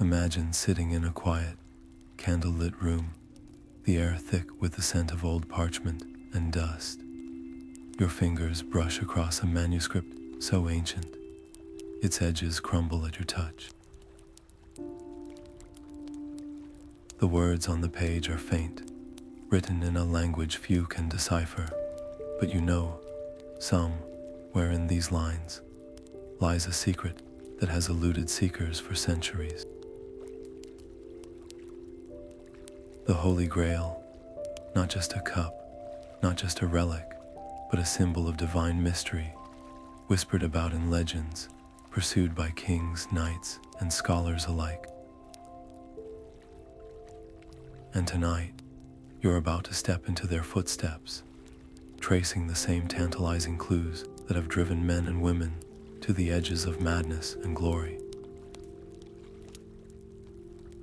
Imagine sitting in a quiet, candlelit room, the air thick with the scent of old parchment and dust. Your fingers brush across a manuscript so ancient, its edges crumble at your touch. The words on the page are faint, written in a language few can decipher, but you know, somewhere in these lines lies a secret that has eluded seekers for centuries. The Holy Grail, not just a cup, not just a relic, but a symbol of divine mystery, whispered about in legends, pursued by kings, knights, and scholars alike. And tonight, you're about to step into their footsteps, tracing the same tantalizing clues that have driven men and women to the edges of madness and glory.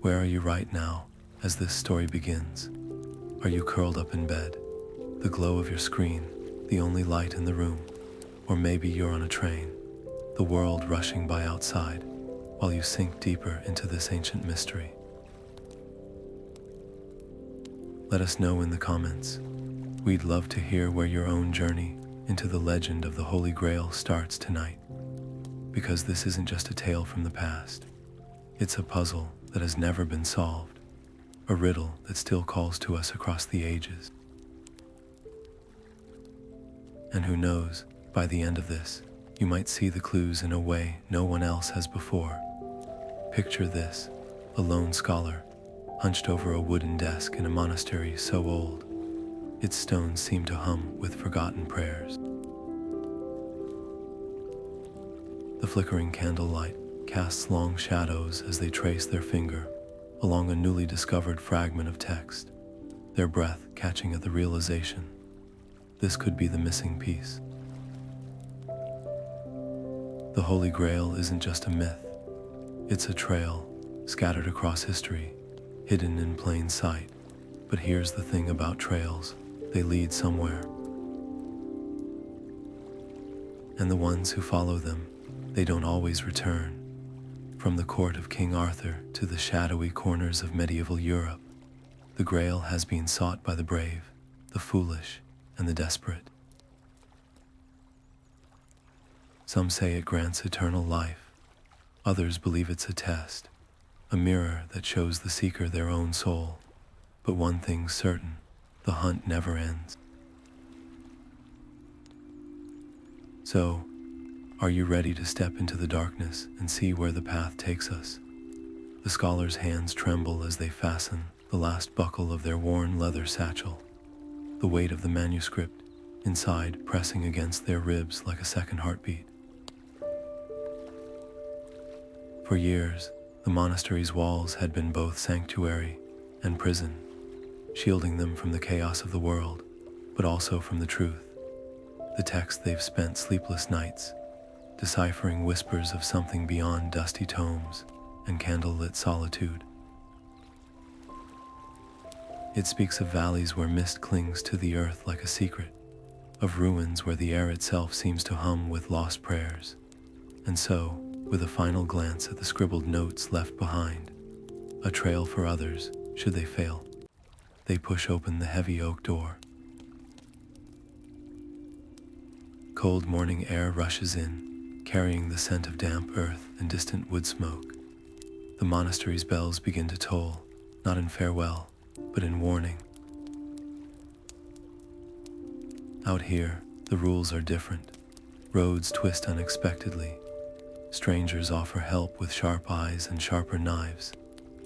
Where are you right now as this story begins? Are you curled up in bed, the glow of your screen, the only light in the room? Or maybe you're on a train, the world rushing by outside, while you sink deeper into this ancient mystery. Let us know in the comments. We'd love to hear where your own journey into the legend of the Holy Grail starts tonight. Because this isn't just a tale from the past. It's a puzzle that has never been solved, a riddle that still calls to us across the ages. And who knows, by the end of this, you might see the clues in a way no one else has before. Picture this, a lone scholar, hunched over a wooden desk in a monastery so old, its stones seem to hum with forgotten prayers. The flickering candlelight casts long shadows as they trace their finger along a newly discovered fragment of text, their breath catching at the realization this could be the missing piece. The Holy Grail isn't just a myth, it's a trail scattered across history, hidden in plain sight. But here's the thing about trails, they lead somewhere. And the ones who follow them, they don't always return. From the court of King Arthur to the shadowy corners of medieval Europe, the Grail has been sought by the brave, the foolish, and the desperate. Some say it grants eternal life. Others believe it's a test, a mirror that shows the seeker their own soul. But one thing's certain, the hunt never ends. So, are you ready to step into the darkness and see where the path takes us? The scholar's hands tremble as they fasten the last buckle of their worn leather satchel, the weight of the manuscript inside pressing against their ribs like a second heartbeat. For years, the monastery's walls had been both sanctuary and prison, shielding them from the chaos of the world, but also from the truth, the text they've spent sleepless nights deciphering, whispers of something beyond dusty tomes and candlelit solitude. It speaks of valleys where mist clings to the earth like a secret, of ruins where the air itself seems to hum with lost prayers. And so, with a final glance at the scribbled notes left behind, a trail for others should they fail, they push open the heavy oak door. Cold morning air rushes in, carrying the scent of damp earth and distant wood smoke. The monastery's bells begin to toll, not in farewell, but in warning. Out here, the rules are different. Roads twist unexpectedly. Strangers offer help with sharp eyes and sharper knives.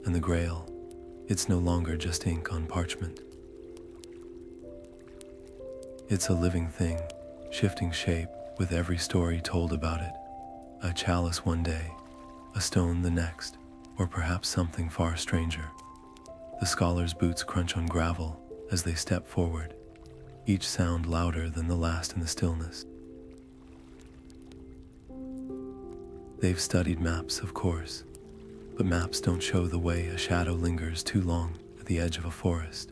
And the Grail, it's no longer just ink on parchment. It's a living thing, shifting shape with every story told about it. A chalice one day, a stone the next, or perhaps something far stranger. The scholar's boots crunch on gravel as they step forward, each sound louder than the last in the stillness. They've studied maps, of course, but maps don't show the way a shadow lingers too long at the edge of a forest,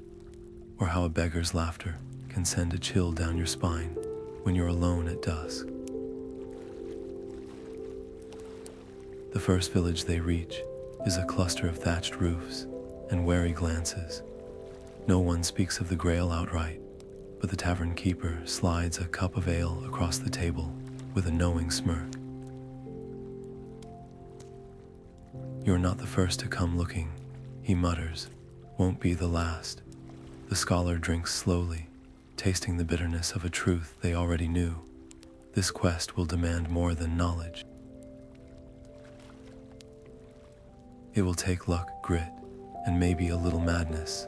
or how a beggar's laughter can send a chill down your spine when you're alone at dusk. The first village they reach is a cluster of thatched roofs and wary glances. No one speaks of the Grail outright, but the tavern keeper slides a cup of ale across the table with a knowing smirk. "You're not the first to come looking," he mutters. "Won't be the last." The scholar drinks slowly, tasting the bitterness of a truth they already knew. This quest will demand more than knowledge. It will take luck, grit, and maybe a little madness.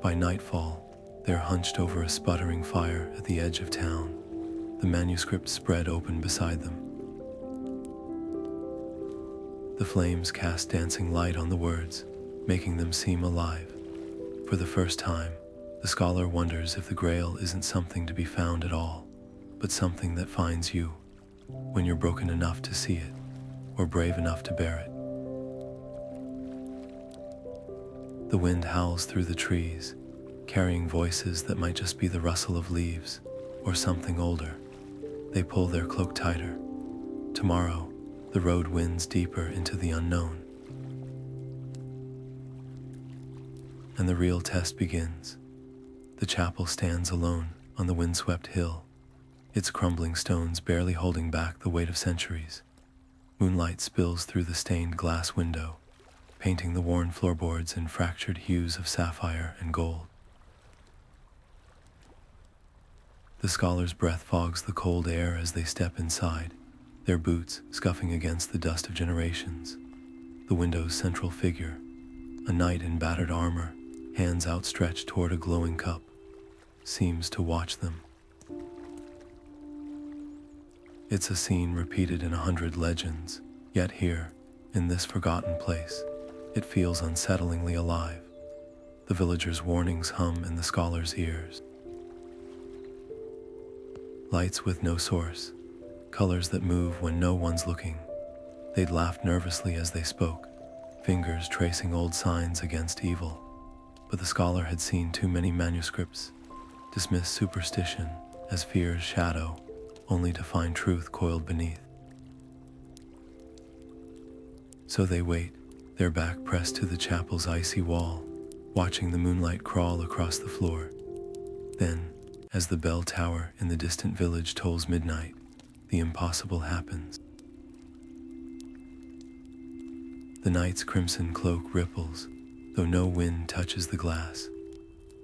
By nightfall, they're hunched over a sputtering fire at the edge of town, the manuscript spread open beside them. The flames cast dancing light on the words, making them seem alive. For the first time, the scholar wonders if the Grail isn't something to be found at all, but something that finds you when you're broken enough to see it, or brave enough to bear it. The wind howls through the trees, carrying voices that might just be the rustle of leaves or something older. They pull their cloak tighter. Tomorrow, the road winds deeper into the unknown. And the real test begins. The chapel stands alone on the windswept hill, its crumbling stones barely holding back the weight of centuries. Moonlight spills through the stained glass window, painting the worn floorboards in fractured hues of sapphire and gold. The scholar's breath fogs the cold air as they step inside, their boots scuffing against the dust of generations. The window's central figure, a knight in battered armor, hands outstretched toward a glowing cup, seems to watch them. It's a scene repeated in 100 legends, yet here, in this forgotten place, it feels unsettlingly alive. The villagers' warnings hum in the scholar's ears. Lights with no source, colors that move when no one's looking. They'd laughed nervously as they spoke, fingers tracing old signs against evil. But the scholar had seen too many manuscripts, dismissed superstition as fear's shadow, only to find truth coiled beneath. So they wait, their back pressed to the chapel's icy wall, watching the moonlight crawl across the floor. Then, as the bell tower in the distant village tolls midnight, the impossible happens. The knight's crimson cloak ripples, though no wind touches the glass.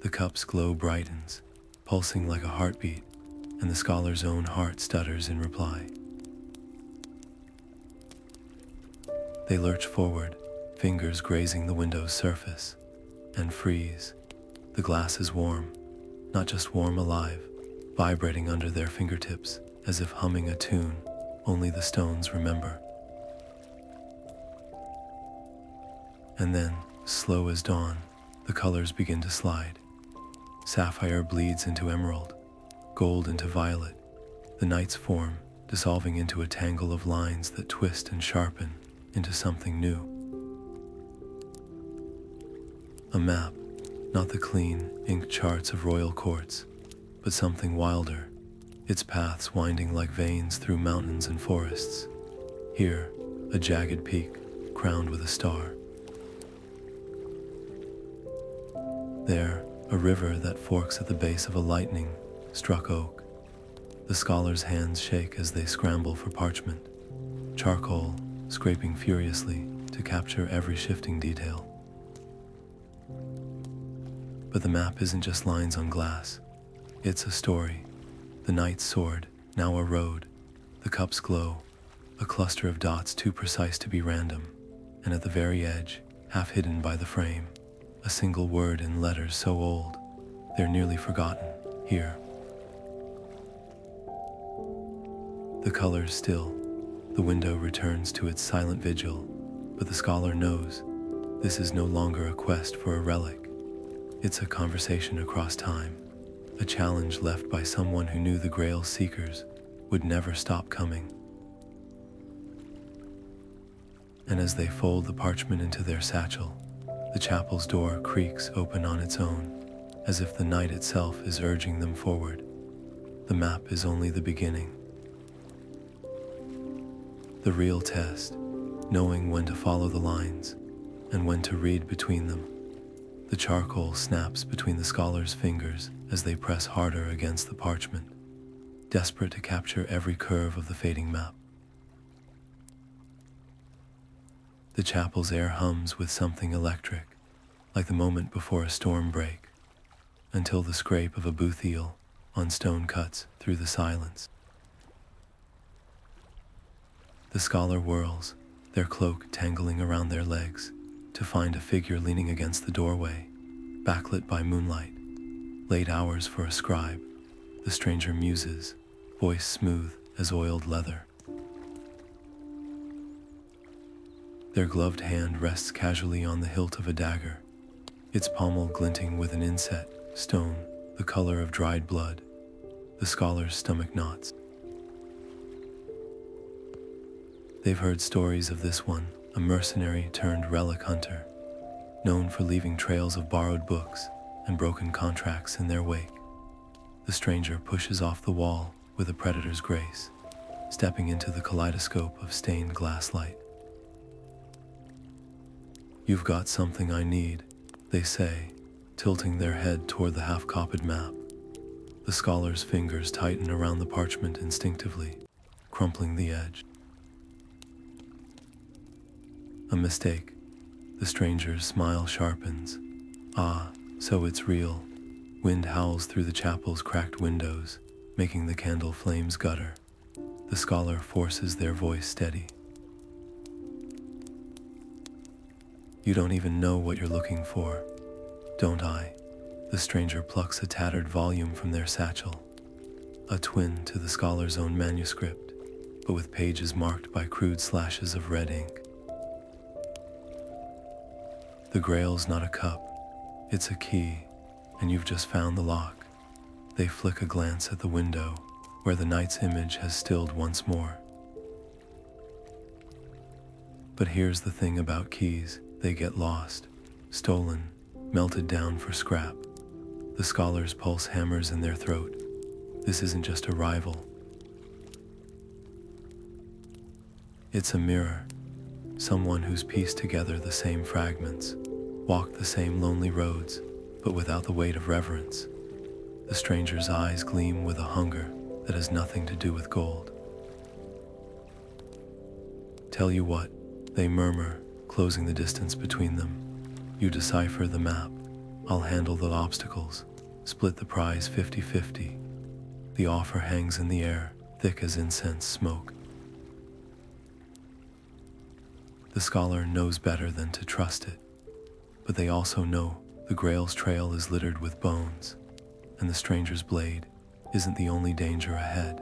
The cup's glow brightens, pulsing like a heartbeat, and the scholar's own heart stutters in reply. They lurch forward, fingers grazing the window's surface, and freeze. The glass is warm, not just warm, alive, vibrating under their fingertips as if humming a tune only the stones remember. And then, slow as dawn, the colors begin to slide. Sapphire bleeds into emerald, gold into violet, the night's form dissolving into a tangle of lines that twist and sharpen into something new. A map, not the clean, inked charts of royal courts, but something wilder, its paths winding like veins through mountains and forests. Here, a jagged peak, crowned with a star. There, a river that forks at the base of a lightning-struck oak. The scholar's hands shake as they scramble for parchment, charcoal scraping furiously to capture every shifting detail. But the map isn't just lines on glass. It's a story. The knight's sword, now a road. The cup's glow, a cluster of dots too precise to be random. And at the very edge, half hidden by the frame, a single word in letters so old, they're nearly forgotten. Here. The colors still. The window returns to its silent vigil, but the scholar knows this is no longer a quest for a relic. It's a conversation across time, a challenge left by someone who knew the Grail's seekers would never stop coming. And as they fold the parchment into their satchel, the chapel's door creaks open on its own, as if the night itself is urging them forward. The map is only the beginning. The real test, knowing when to follow the lines, and when to read between them. The charcoal snaps between the scholar's fingers as they press harder against the parchment, desperate to capture every curve of the fading map. The chapel's air hums with something electric, like the moment before a storm break, until the scrape of a booth eel on stone cuts through the silence. The scholar whirls, their cloak tangling around their legs, to find a figure leaning against the doorway, backlit by moonlight. Late hours for a scribe, the stranger muses, voice smooth as oiled leather. Their gloved hand rests casually on the hilt of a dagger, its pommel glinting with an inset stone, the color of dried blood. The scholar's stomach knots. They've heard stories of this one, a mercenary turned relic hunter, known for leaving trails of borrowed books and broken contracts in their wake. The stranger pushes off the wall with a predator's grace, stepping into the kaleidoscope of stained glass light. "You've got something I need," they say, tilting their head toward the half-copied map. The scholar's fingers tighten around the parchment instinctively, crumpling the edge. A mistake. The stranger's smile sharpens. "Ah, so it's real." Wind howls through the chapel's cracked windows, making the candle flames gutter. The scholar forces their voice steady. "You don't even know what you're looking for, don't I?" The stranger plucks a tattered volume from their satchel, a twin to the scholar's own manuscript, but with pages marked by crude slashes of red ink. "The Grail's not a cup, it's a key, and you've just found the lock." They flick a glance at the window, where the night's image has stilled once more. But here's the thing about keys, they get lost, stolen, melted down for scrap. The scholar's pulse hammers in their throat. This isn't just a rival. It's a mirror, someone who's pieced together the same fragments, walked the same lonely roads, but without the weight of reverence. The stranger's eyes gleam with a hunger that has nothing to do with gold. "Tell you what," they murmur, closing the distance between them. "You decipher the map, I'll handle the obstacles, split the prize 50-50. The offer hangs in the air, thick as incense smoke. The scholar knows better than to trust it, but they also know the Grail's trail is littered with bones, and the stranger's blade isn't the only danger ahead.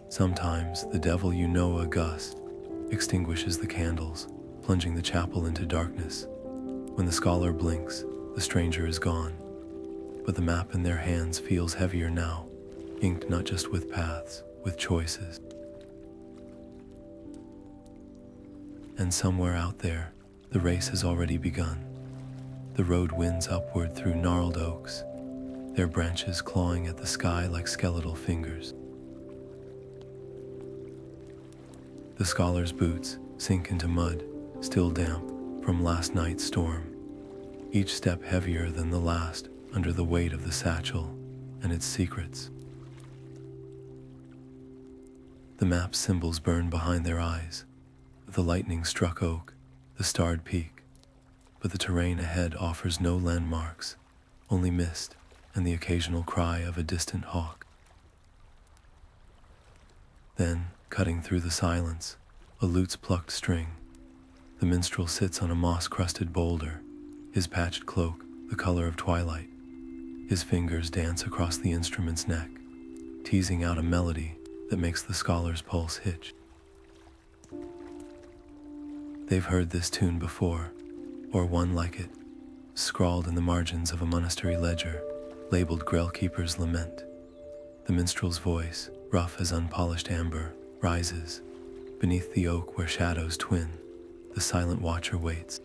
Sometimes the devil you know a gust extinguishes the candles, plunging the chapel into darkness. When the scholar blinks, the stranger is gone, but the map in their hands feels heavier now, inked not just with paths, with choices. And somewhere out there, the race has already begun. The road winds upward through gnarled oaks, their branches clawing at the sky like skeletal fingers. The scholar's boots sink into mud, still damp from last night's storm, each step heavier than the last under the weight of the satchel and its secrets. The map's symbols burn behind their eyes, the lightning-struck oak, the starred peak, but the terrain ahead offers no landmarks, only mist and the occasional cry of a distant hawk. Then, cutting through the silence, a lute's plucked string. The minstrel sits on a moss-crusted boulder, his patched cloak the color of twilight. His fingers dance across the instrument's neck, teasing out a melody that makes the scholar's pulse hitch. They've heard this tune before, or one like it, scrawled in the margins of a monastery ledger, labeled Grailkeeper's Lament. The minstrel's voice, rough as unpolished amber, rises. Beneath the oak where shadows twin, the silent watcher waits.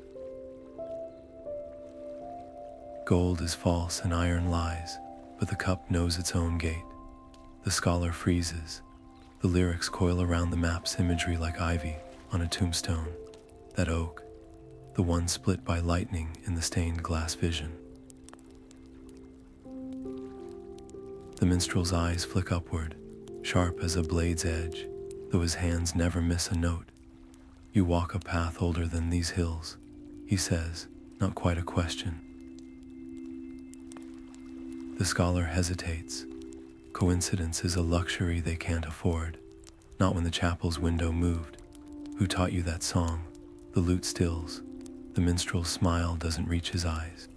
Gold is false and iron lies, but the cup knows its own gate. The scholar freezes. The lyrics coil around the map's imagery like ivy on a tombstone. that oak, the one split by lightning in the stained glass vision. The minstrel's eyes flick upward, sharp as a blade's edge, though his hands never miss a note. You walk a path older than these hills, he says, not quite a question. The scholar hesitates. Coincidence is a luxury they can't afford, not when the chapel's window moved. Who taught you that song? The lute stills. The minstrel's smile doesn't reach his eyes.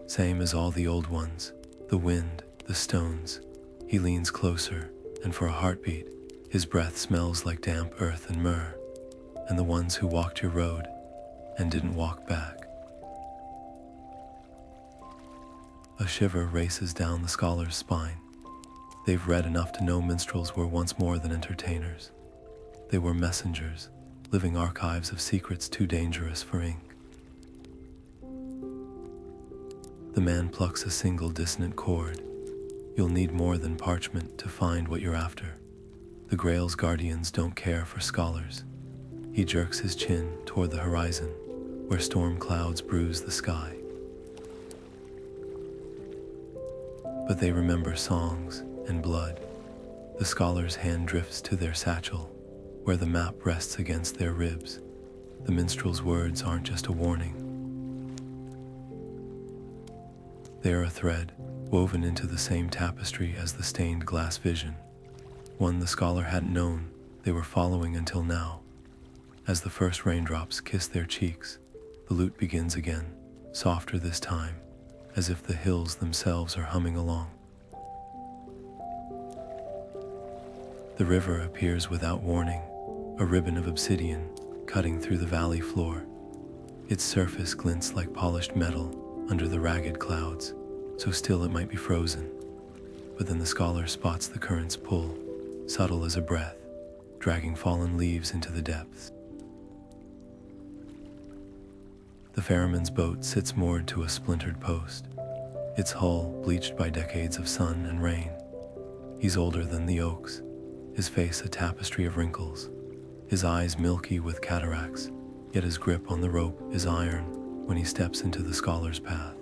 Same as all the old ones, the wind, the stones. He leans closer, and for a heartbeat, his breath smells like damp earth and myrrh, and the ones who walked your road and didn't walk back. A shiver races down the scholar's spine. They've read enough to know minstrels were once more than entertainers. They were messengers, living archives of secrets too dangerous for ink. The man plucks a single dissonant chord. You'll need more than parchment to find what you're after. The Grail's guardians don't care for scholars. He jerks his chin toward the horizon, where storm clouds bruise the sky. But they remember songs and blood. The scholar's hand drifts to their satchel, where the map rests against their ribs. The minstrel's words aren't just a warning. They are a thread, woven into the same tapestry as the stained glass vision, one the scholar hadn't known they were following until now. As the first raindrops kiss their cheeks, the lute begins again, softer this time, as if the hills themselves are humming along. The river appears without warning, a ribbon of obsidian cutting through the valley floor. Its surface glints like polished metal under the ragged clouds, so still it might be frozen. But then the scholar spots the current's pull, subtle as a breath, dragging fallen leaves into the depths. The ferryman's boat sits moored to a splintered post, its hull bleached by decades of sun and rain. He's older than the oaks, his face a tapestry of wrinkles, his eyes milky with cataracts, yet his grip on the rope is iron when he steps into the scholar's path.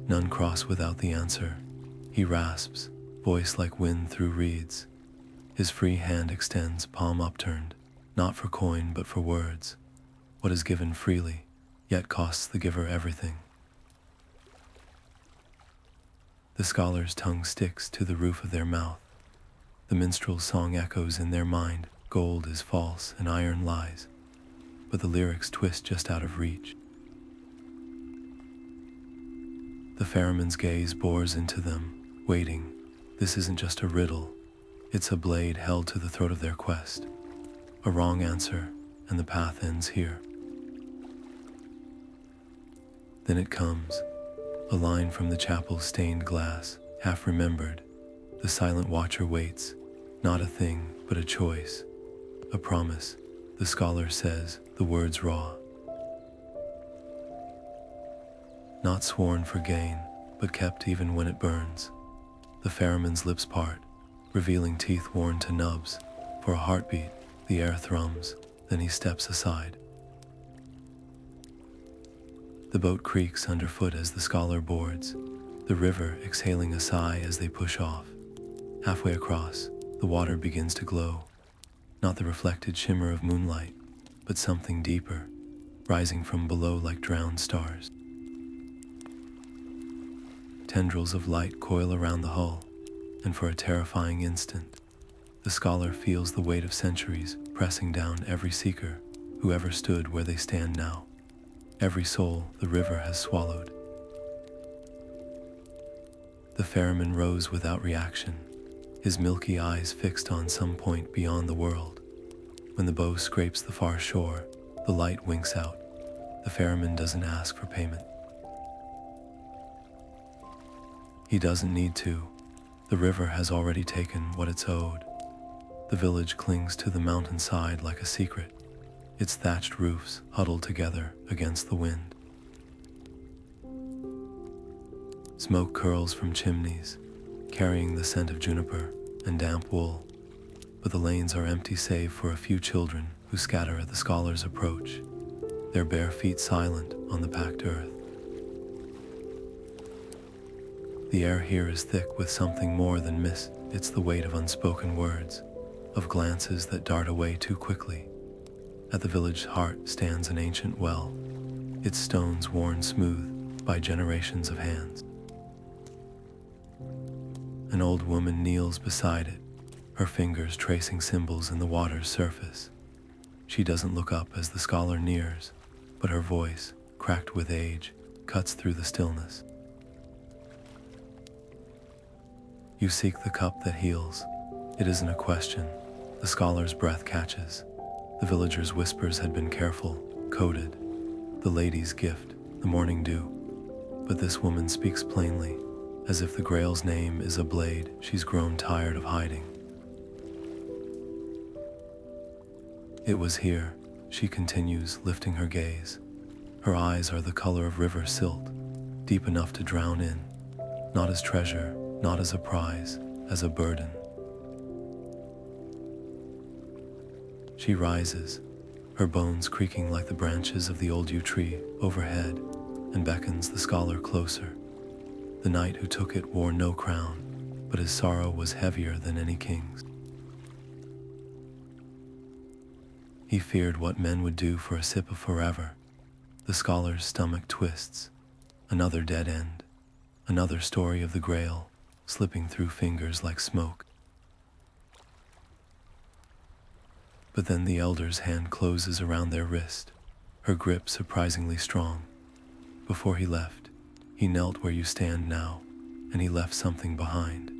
None cross without the answer, he rasps, voice like wind through reeds. His free hand extends, palm upturned, not for coin but for words. What is given freely, yet costs the giver everything. The scholar's tongue sticks to the roof of their mouth. The minstrel's song echoes in their mind, gold is false and iron lies, but the lyrics twist just out of reach. The ferryman's gaze bores into them, waiting. This isn't just a riddle, it's a blade held to the throat of their quest. A wrong answer, and the path ends here. Then it comes, a line from the chapel's stained glass, half remembered. The silent watcher waits, not a thing, but a choice, a promise. The scholar says, the words raw. Not sworn for gain, but kept even when it burns. The ferryman's lips part, revealing teeth worn to nubs. For a heartbeat, the air thrums, then he steps aside. The boat creaks underfoot as the scholar boards, the river exhaling a sigh as they push off. Halfway across, the water begins to glow, not the reflected shimmer of moonlight, but something deeper, rising from below like drowned stars. Tendrils of light coil around the hull, and for a terrifying instant, the scholar feels the weight of centuries pressing down every seeker who ever stood where they stand now. Every soul the river has swallowed. The ferryman rose without reaction, his milky eyes fixed on some point beyond the world. When the bow scrapes the far shore, the light winks out. The ferryman doesn't ask for payment. He doesn't need to. The river has already taken what it's owed. The village clings to the mountainside like a secret, its thatched roofs huddled together against the wind. Smoke curls from chimneys, carrying the scent of juniper and damp wool, but the lanes are empty save for a few children who scatter at the scholar's approach, their bare feet silent on the packed earth. The air here is thick with something more than mist. It's the weight of unspoken words, of glances that dart away too quickly. At the village heart stands an ancient well, its stones worn smooth by generations of hands. An old woman kneels beside it, her fingers tracing symbols in the water's surface. She doesn't look up as the scholar nears, but her voice, cracked with age, cuts through the stillness. You seek the cup that heals. It isn't a question. The scholar's breath catches. The villager's whispers had been careful, coded. The lady's gift, the morning dew. But this woman speaks plainly, as if the Grail's name is a blade she's grown tired of hiding. It was here, she continues, lifting her gaze. Her eyes are the color of river silt, deep enough to drown in, not as treasure, not as a prize, as a burden. She rises, her bones creaking like the branches of the old yew tree overhead, and beckons the scholar closer. The knight who took it wore no crown, but his sorrow was heavier than any king's. He feared what men would do for a sip of forever. The scholar's stomach twists. Another dead end. Another story of the Grail, slipping through fingers like smoke. But then the elder's hand closes around their wrist, her grip surprisingly strong. Before he left, he knelt where you stand now, and he left something behind.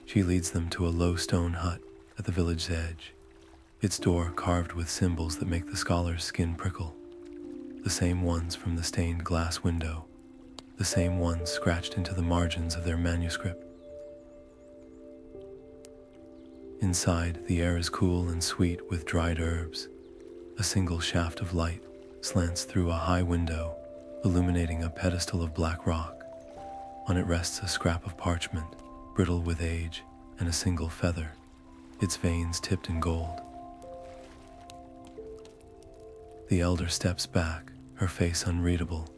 She leads them to a low stone hut at the village's edge, its door carved with symbols that make the scholar's skin prickle. The same ones from the stained glass window, the same ones scratched into the margins of their manuscript. Inside, the air is cool and sweet with dried herbs. A single shaft of light slants through a high window, illuminating a pedestal of black rock. On it rests a scrap of parchment, brittle with age, and a single feather, its veins tipped in gold. The elder steps back, her face unreadable.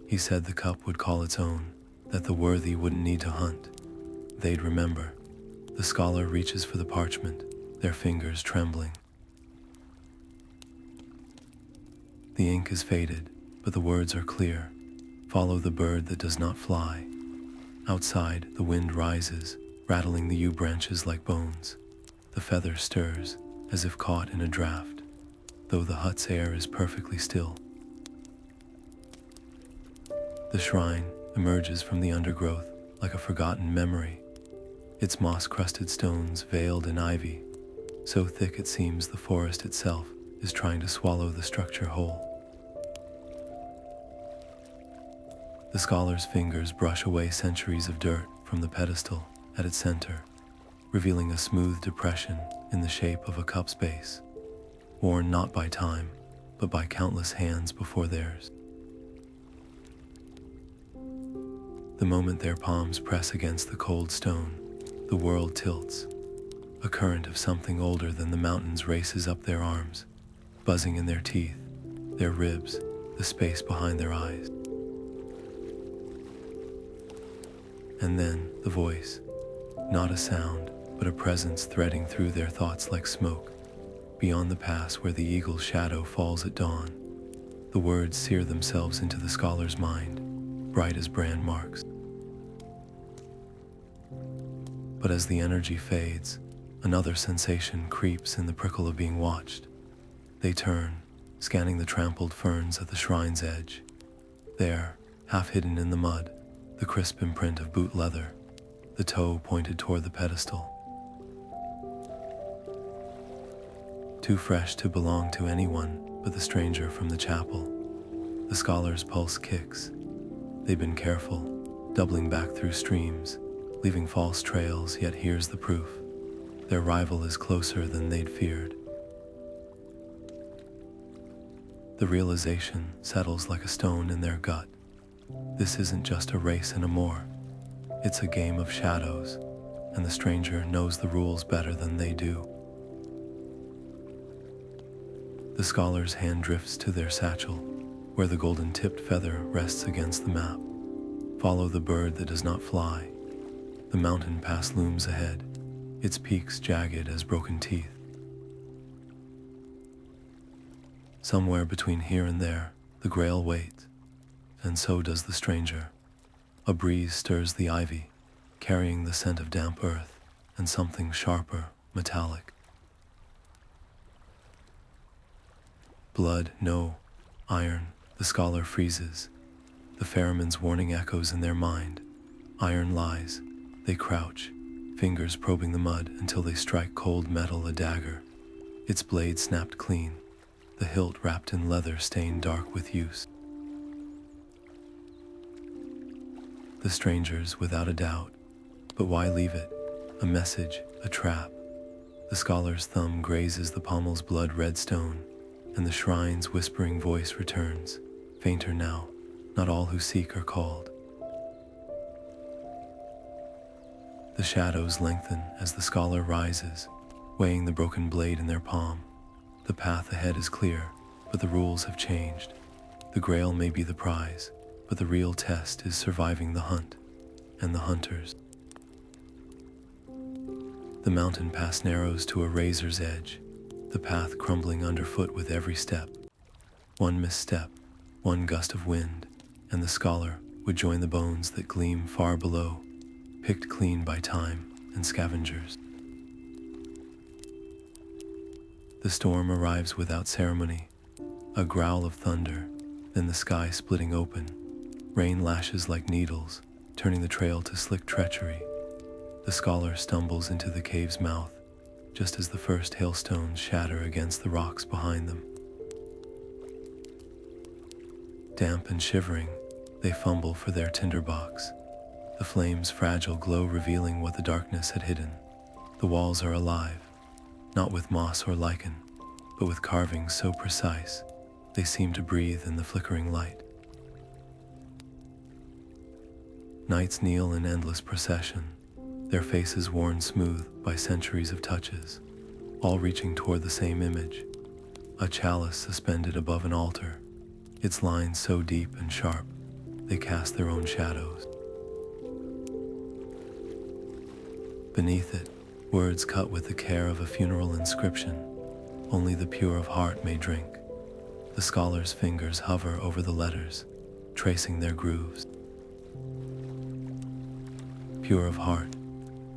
He said the cup would call its own, that the worthy wouldn't need to hunt. They'd remember. The scholar reaches for the parchment, their fingers trembling. The ink is faded, but the words are clear. Follow the bird that does not fly. Outside, the wind rises, rattling the yew branches like bones. The feather stirs, as if caught in a draft, though the hut's air is perfectly still. The shrine emerges from the undergrowth like a forgotten memory, its moss-crusted stones veiled in ivy, so thick it seems the forest itself is trying to swallow the structure whole. The scholar's fingers brush away centuries of dirt from the pedestal at its center, revealing a smooth depression in the shape of a cup's base, worn not by time, but by countless hands before theirs. The moment their palms press against the cold stone, the world tilts. A current of something older than the mountains races up their arms, buzzing in their teeth, their ribs, the space behind their eyes. And then the voice, not a sound, but a presence threading through their thoughts like smoke. Beyond the pass where the eagle's shadow falls at dawn, the words sear themselves into the scholar's mind, bright as brand marks. But as the energy fades, another sensation creeps in the prickle of being watched. They turn, scanning the trampled ferns at the shrine's edge. There, half hidden in the mud, the crisp imprint of boot leather, the toe pointed toward the pedestal. Too fresh to belong to anyone but the stranger from the chapel. The scholar's pulse kicks. They've been careful, doubling back through streams, leaving false trails, yet here's the proof. Their rival is closer than they'd feared. The realization settles like a stone in their gut. This isn't just a race anymore. It's a game of shadows, and the stranger knows the rules better than they do. The scholar's hand drifts to their satchel, where the golden-tipped feather rests against the map. Follow the bird that does not fly. The mountain pass looms ahead, its peaks jagged as broken teeth. Somewhere between here and there, the Grail waits, and so does the stranger. A breeze stirs the ivy, carrying the scent of damp earth and something sharper, metallic. Blood, no. Iron, the scholar freezes. The ferryman's warning echoes in their mind. Iron lies. They crouch, fingers probing the mud until they strike cold metal, a dagger. Its blade snapped clean, the hilt wrapped in leather stained dark with use. The stranger's without a doubt, but why leave it? A message, a trap. The scholar's thumb grazes the pommel's blood-red stone, and the shrine's whispering voice returns, fainter now. Not all who seek are called. The shadows lengthen as the scholar rises, weighing the broken blade in their palm. The path ahead is clear, but the rules have changed. The Grail may be the prize, but the real test is surviving the hunt, and the hunters. The mountain pass narrows to a razor's edge, the path crumbling underfoot with every step. One misstep, one gust of wind, and the scholar would join the bones that gleam far below, picked clean by time and scavengers. The storm arrives without ceremony, a growl of thunder, then the sky splitting open. Rain lashes like needles, turning the trail to slick treachery. The scholar stumbles into the cave's mouth, just as the first hailstones shatter against the rocks behind them. Damp and shivering, they fumble for their tinderbox. The flame's fragile glow revealing what the darkness had hidden. The walls are alive, not with moss or lichen, but with carvings so precise, they seem to breathe in the flickering light. Knights kneel in endless procession, their faces worn smooth by centuries of touches, all reaching toward the same image, a chalice suspended above an altar, its lines so deep and sharp, they cast their own shadows. Beneath it, words cut with the care of a funeral inscription, only the pure of heart may drink. The scholar's fingers hover over the letters, tracing their grooves. Pure of heart,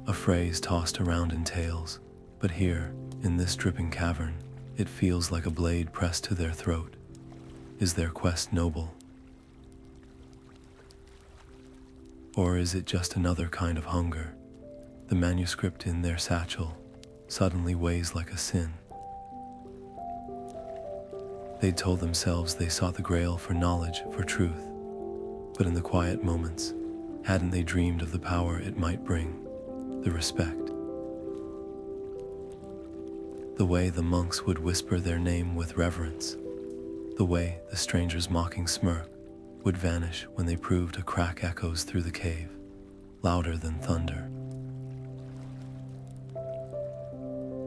a phrase tossed around in tales, but here, in this dripping cavern, it feels like a blade pressed to their throat. Is their quest noble? Or is it just another kind of hunger? The manuscript in their satchel suddenly weighs like a sin. They'd told themselves they sought the Grail for knowledge, for truth, but in the quiet moments, hadn't they dreamed of the power it might bring, the respect? The way the monks would whisper their name with reverence, the way the stranger's mocking smirk would vanish when they proved a crack echoes through the cave, louder than thunder.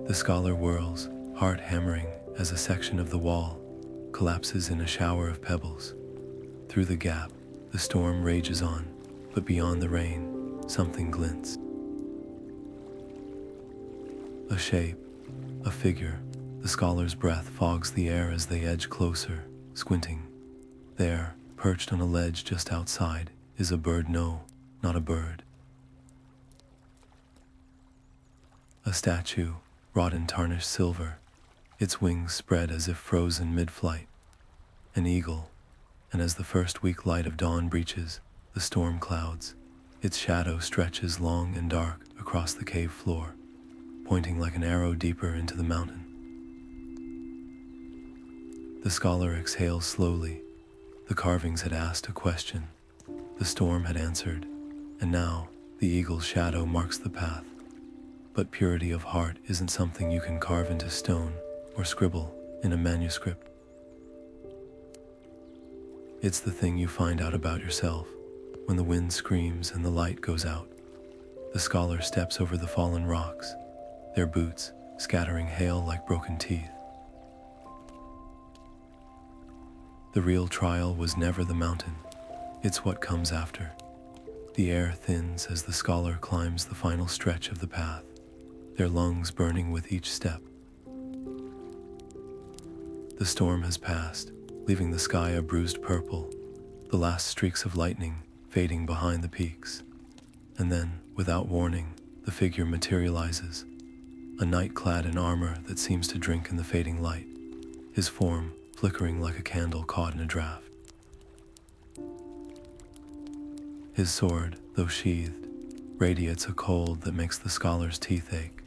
The scholar whirls, heart hammering, as a section of the wall collapses in a shower of pebbles. Through the gap, the storm rages on, but beyond the rain, something glints. A shape, a figure. The scholar's breath fogs the air as they edge closer, squinting. There, perched on a ledge just outside, is a bird. No, not a bird. A statue, wrought in tarnished silver, its wings spread as if frozen mid-flight. An eagle, and as the first weak light of dawn breaches the storm clouds, its shadow stretches long and dark across the cave floor, pointing like an arrow deeper into the mountain. The scholar exhales slowly. The carvings had asked a question. The storm had answered, and now the eagle's shadow marks the path. But purity of heart isn't something you can carve into stone or scribble in a manuscript. It's the thing you find out about yourself when the wind screams and the light goes out. The scholar steps over the fallen rocks, their boots scattering hail like broken teeth. The real trial was never the mountain, it's what comes after. The air thins as the scholar climbs the final stretch of the path, their lungs burning with each step. The storm has passed, leaving the sky a bruised purple, the last streaks of lightning fading behind the peaks. And then, without warning, the figure materializes, a knight clad in armor that seems to drink in the fading light, his form flickering like a candle caught in a draft. His sword, though sheathed, radiates a cold that makes the scholar's teeth ache.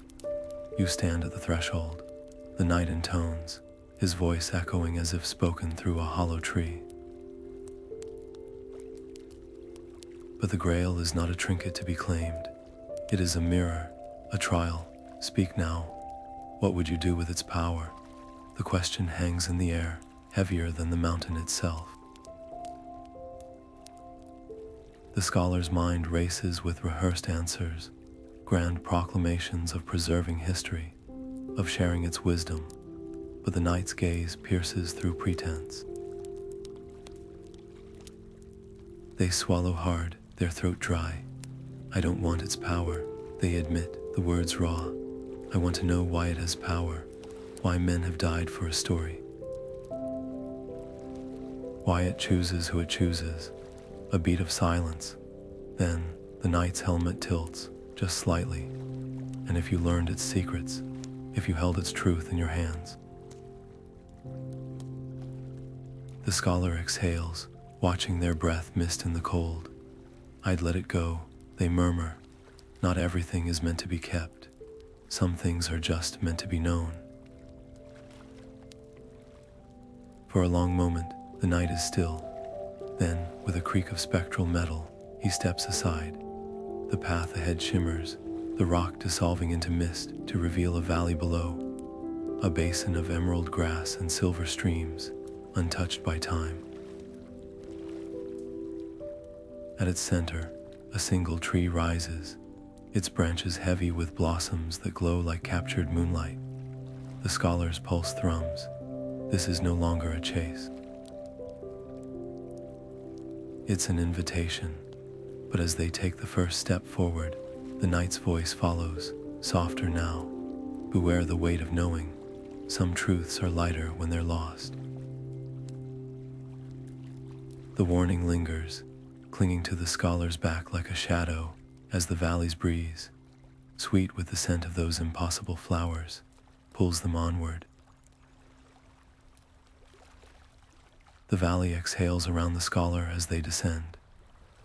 You stand at the threshold, the knight intones, his voice echoing as if spoken through a hollow tree. But the Grail is not a trinket to be claimed. It is a mirror, a trial. Speak now. What would you do with its power? The question hangs in the air, heavier than the mountain itself. The scholar's mind races with rehearsed answers, grand proclamations of preserving history, of sharing its wisdom, but the knight's gaze pierces through pretense. They swallow hard, their throat dry. I don't want its power, they admit, the words raw. I want to know why it has power, why men have died for a story. Why it chooses who it chooses. A beat of silence. Then, the knight's helmet tilts, just slightly. And if you learned its secrets, if you held its truth in your hands. The scholar exhales, watching their breath mist in the cold. I'd let it go, they murmur. Not everything is meant to be kept. Some things are just meant to be known. For a long moment, the knight is still. Then, with a creak of spectral metal, he steps aside. The path ahead shimmers, the rock dissolving into mist to reveal a valley below, a basin of emerald grass and silver streams, untouched by time. At its center, a single tree rises, its branches heavy with blossoms that glow like captured moonlight. The scholar's pulse thrums. This is no longer a chase. It's an invitation, but as they take the first step forward, the knight's voice follows, softer now. Beware the weight of knowing. Some truths are lighter when they're lost. The warning lingers, clinging to the scholar's back like a shadow as the valley's breeze, sweet with the scent of those impossible flowers, pulls them onward. The valley exhales around the scholar as they descend,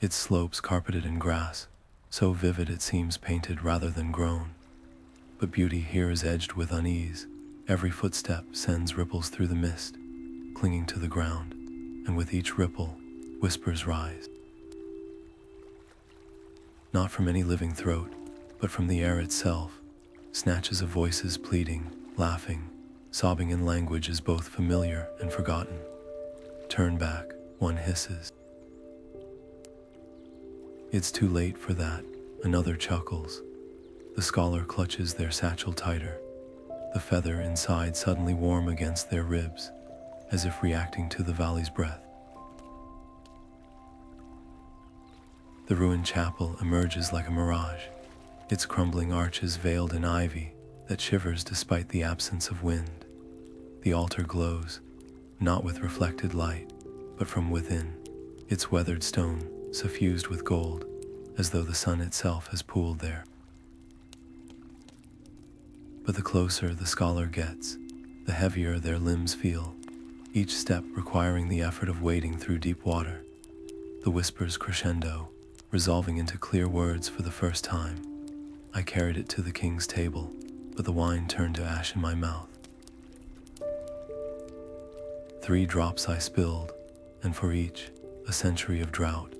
its slopes carpeted in grass, so vivid it seems painted rather than grown. But beauty here is edged with unease. Every footstep sends ripples through the mist, clinging to the ground, and with each ripple, whispers rise. Not from any living throat, but from the air itself, snatches of voices pleading, laughing, sobbing in languages both familiar and forgotten. Turn back, one hisses. It's too late for that, another chuckles. The scholar clutches their satchel tighter, the feather inside suddenly warm against their ribs, as if reacting to the valley's breath. The ruined chapel emerges like a mirage, its crumbling arches veiled in ivy that shivers despite the absence of wind. The altar glows, not with reflected light, but from within, its weathered stone suffused with gold, as though the sun itself has pooled there. But the closer the scholar gets, the heavier their limbs feel, each step requiring the effort of wading through deep water. The whispers crescendo, resolving into clear words for the first time. I carried it to the king's table, but the wine turned to ash in my mouth. 3 drops I spilled, and for each, a century of drought.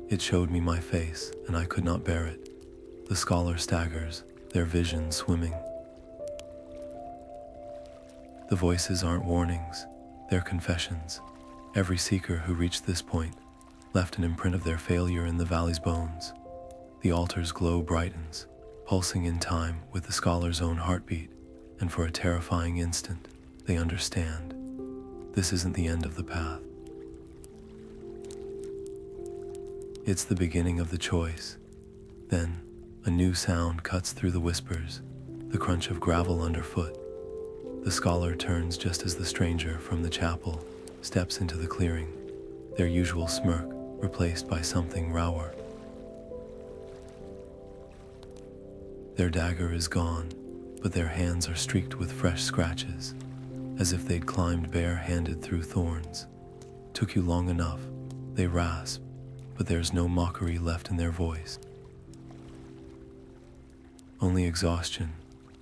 It showed me my face, and I could not bear it. The scholar staggers, their vision swimming. The voices aren't warnings, they're confessions. Every seeker who reached this point left an imprint of their failure in the valley's bones. The altar's glow brightens, pulsing in time with the scholar's own heartbeat, and for a terrifying instant, they understand. This isn't the end of the path. It's the beginning of the choice. Then, a new sound cuts through the whispers, the crunch of gravel underfoot. The scholar turns just as the stranger from the chapel steps into the clearing, their usual smirk replaced by something rawer. Their dagger is gone, but their hands are streaked with fresh scratches, as if they'd climbed bare-handed through thorns. Took you long enough, they rasp, but there's no mockery left in their voice. Only exhaustion,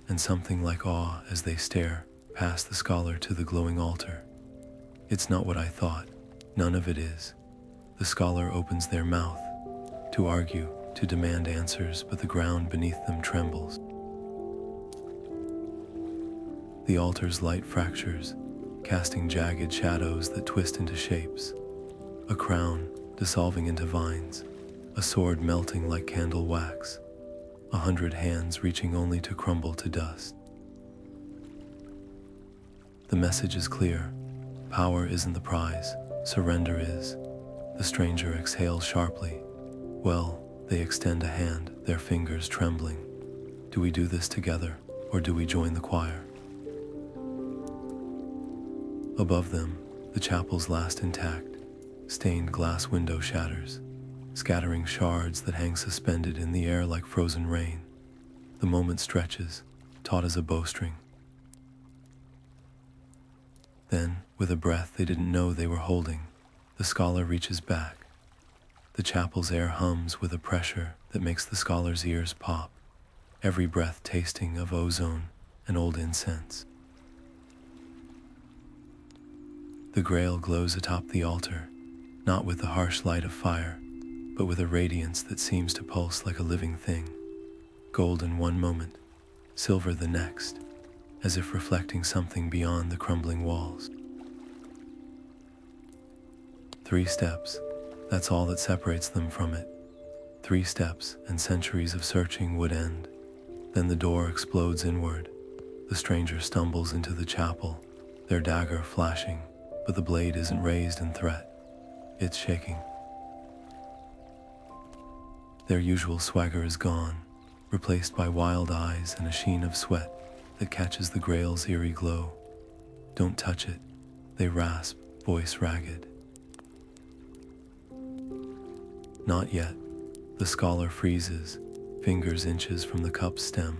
and something like awe as they stare past the scholar to the glowing altar. It's not what I thought. None of it is. The scholar opens their mouth, to argue, to demand answers, but the ground beneath them trembles. The altar's light fractures, casting jagged shadows that twist into shapes. A crown dissolving into vines, a sword melting like candle wax, 100 hands reaching only to crumble to dust. The message is clear. Power isn't the prize, surrender is. The stranger exhales sharply. Well, they extend a hand, their fingers trembling. Do we do this together, or do we join the choir? Above them, the chapel's last intact, stained glass window shatters, scattering shards that hang suspended in the air like frozen rain. The moment stretches, taut as a bowstring. Then, with a breath they didn't know they were holding, the scholar reaches back. The chapel's air hums with a pressure that makes the scholar's ears pop, every breath tasting of ozone and old incense. The Grail glows atop the altar, not with the harsh light of fire, but with a radiance that seems to pulse like a living thing. Gold in one moment, silver the next, as if reflecting something beyond the crumbling walls. 3 steps, that's all that separates them from it. 3 steps, and centuries of searching would end. Then the door explodes inward. The stranger stumbles into the chapel, their dagger flashing, but the blade isn't raised in threat. It's shaking. Their usual swagger is gone, replaced by wild eyes and a sheen of sweat that catches the Grail's eerie glow. Don't touch it, they rasp, voice ragged. Not yet. The scholar freezes, fingers inches from the cup's stem.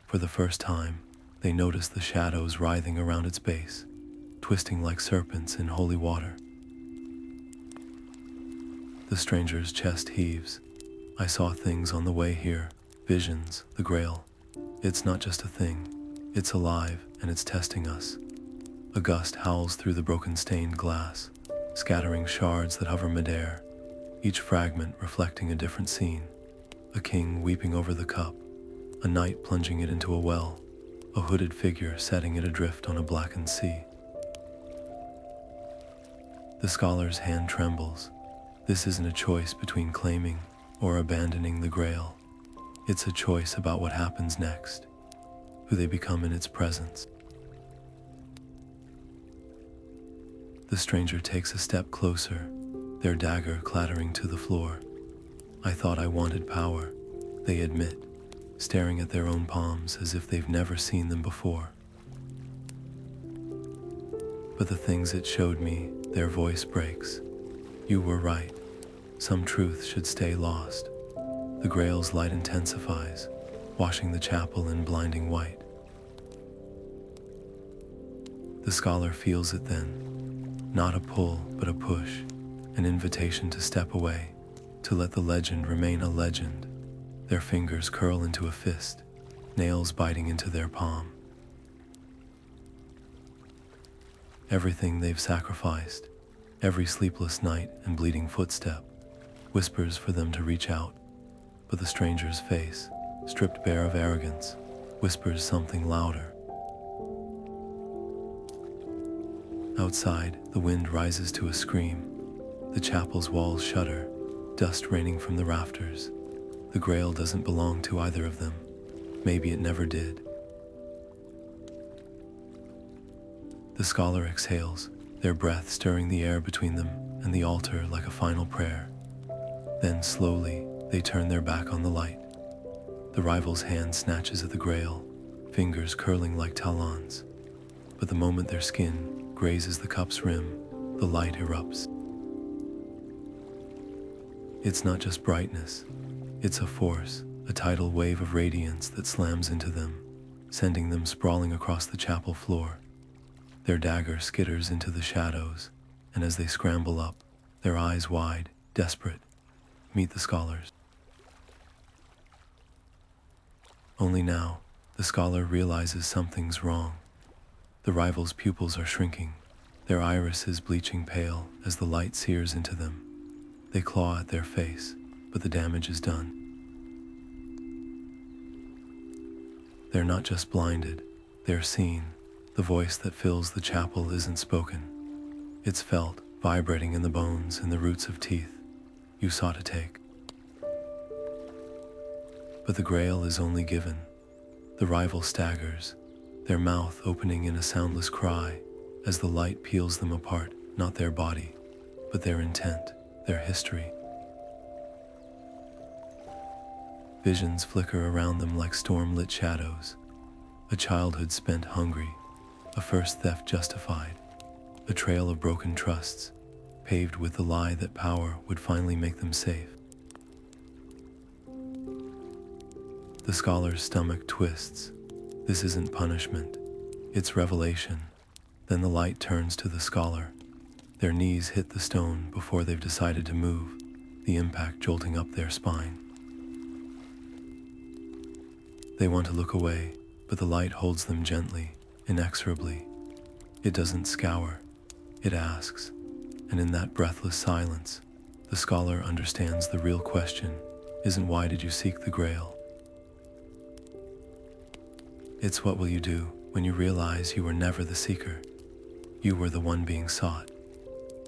For the first time, they notice the shadows writhing around its base, twisting like serpents in holy water. The stranger's chest heaves. I saw things on the way here, visions, the Grail. It's not just a thing. It's alive, and it's testing us. A gust howls through the broken stained glass, scattering shards that hover midair, each fragment reflecting a different scene. A king weeping over the cup, a knight plunging it into a well, a hooded figure setting it adrift on a blackened sea. The scholar's hand trembles. This isn't a choice between claiming or abandoning the Grail. It's a choice about what happens next, who they become in its presence. The stranger takes a step closer, their dagger clattering to the floor. I thought I wanted power, they admit, staring at their own palms as if they've never seen them before. But the things it showed me, their voice breaks. You were right. Some truth should stay lost. The Grail's light intensifies, washing the chapel in blinding white. The scholar feels it then. Not a pull, but a push. An invitation to step away, to let the legend remain a legend. Their fingers curl into a fist, nails biting into their palm. Everything they've sacrificed, every sleepless night and bleeding footstep, whispers for them to reach out. But the stranger's face, stripped bare of arrogance, whispers something louder. Outside, the wind rises to a scream. The chapel's walls shudder, dust raining from the rafters. The Grail doesn't belong to either of them. Maybe it never did. The scholar exhales, their breath stirring the air between them and the altar like a final prayer. Then slowly, they turn their back on the light. The rival's hand snatches at the Grail, fingers curling like talons. But the moment their skin grazes the cup's rim, the light erupts. It's not just brightness, it's a force, a tidal wave of radiance that slams into them, sending them sprawling across the chapel floor. Their dagger skitters into the shadows, and as they scramble up, their eyes wide, desperate, meet the scholars. Only now, the scholar realizes something's wrong. The rival's pupils are shrinking, their irises bleaching pale as the light sears into them. They claw at their face, but the damage is done. They're not just blinded, they're seen. The voice that fills the chapel isn't spoken. It's felt, vibrating in the bones and the roots of teeth you sought to take. But the Grail is only given. The rival staggers, their mouth opening in a soundless cry as the light peels them apart, not their body, but their intent, their history. Visions flicker around them like storm-lit shadows. A childhood spent hungry, a first theft justified, a trail of broken trusts, paved with the lie that power would finally make them safe. The scholar's stomach twists. This isn't punishment, it's revelation. Then the light turns to the scholar. Their knees hit the stone before they've decided to move, the impact jolting up their spine. They want to look away, but the light holds them gently, inexorably. It doesn't scour, it asks, and in that breathless silence, the scholar understands the real question isn't why did you seek the Grail? It's what will you do when you realize you were never the seeker? You were the one being sought.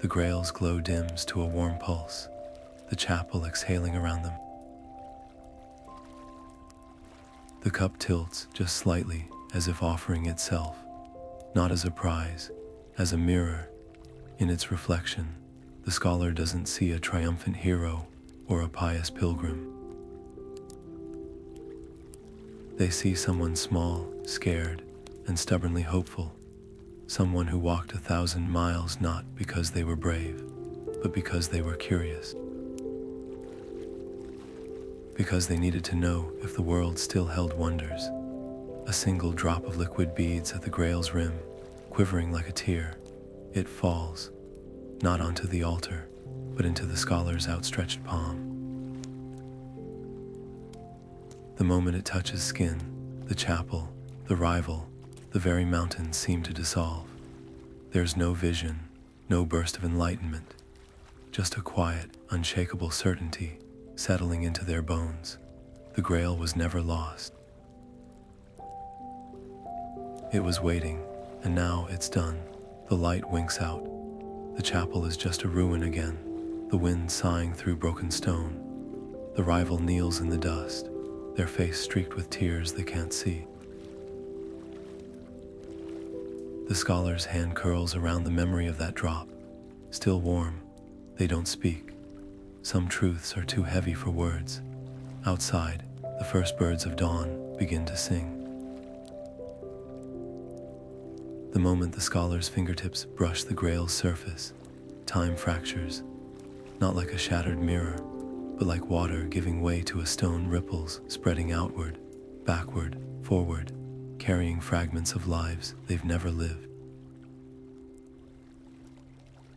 The Grail's glow dims to a warm pulse, the chapel exhaling around them. The cup tilts just slightly, as if offering itself, not as a prize, as a mirror. In its reflection, the scholar doesn't see a triumphant hero or a pious pilgrim. They see someone small, scared, and stubbornly hopeful. Someone who walked 1,000 miles not because they were brave, but because they were curious. Because they needed to know if the world still held wonders. A single drop of liquid beads at the Grail's rim, quivering like a tear. It falls, not onto the altar, but into the scholar's outstretched palm. The moment it touches skin, the chapel, the rival, the very mountains seem to dissolve. There's no vision, no burst of enlightenment, just a quiet, unshakable certainty settling into their bones. The Grail was never lost. It was waiting, and now it's done. The light winks out. The chapel is just a ruin again, the wind sighing through broken stone. The rival kneels in the dust, their face streaked with tears they can't see. The scholar's hand curls around the memory of that drop. Still warm, they don't speak. Some truths are too heavy for words. Outside, the first birds of dawn begin to sing. The moment the scholar's fingertips brush the Grail's surface, time fractures, not like a shattered mirror, but like water giving way to a stone ripples spreading outward, backward, forward, carrying fragments of lives they've never lived.